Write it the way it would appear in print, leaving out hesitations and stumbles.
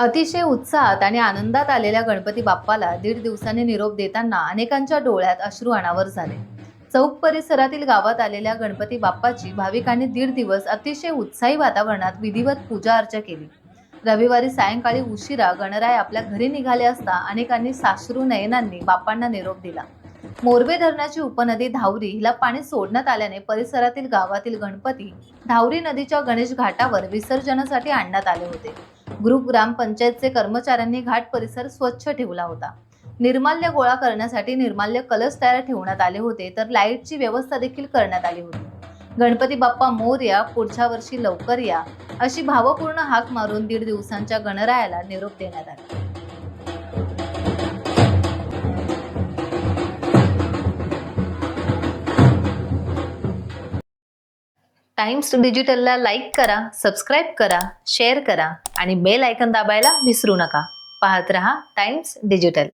अतिशय उत्साहात आणि आनंदात आलेल्या गणपती बाप्पाला 1.5 दिवसांनी निरोप देताना अनेकांच्या डोळ्यात अश्रू अनावर झाले. चौक परिसरातील गावात आलेल्या गणपती बाप्पाची भाविकांनी 1.5 दिवस अतिशय उत्साही वातावरणात विधिवत पूजा अर्चा केली. रविवारी सायंकाळी उशिरा गणराय आपल्या घरी निघाले असता अनेकांनी साश्रू नयनांनी बाप्पांना निरोप दिला. मोरबे धरणाची उपनदी धावरी हिला पाणी सोडण्यात आल्याने परिसरातील गावातील गणपती धावरी नदीच्या गणेश घाटावर विसर्जनासाठी आणण्यात आले होते. ग्रुप ग्रामपंचायतचे कर्मचाऱ्यांनी घाट परिसर स्वच्छ ठेवला होता. निर्माल्य गोळा करण्यासाठी निर्माल्य कलश तयार ठेवण्यात आले होते, तर लाईटची व्यवस्था देखील करण्यात आली होती. गणपती बाप्पा मोरया, पुढच्या वर्षी लवकर या, अशी भावपूर्ण हाक मारून 1.5 दिवसांच्या गणरायाला निरोप देण्यात आला. टाइम्स डिजिटलला लाईक करा, सबस्क्राईब करा, शेअर करा आणि बेल आयकॉन दाबायला विसरू नका. पाहत रहा टाइम्स डिजिटल.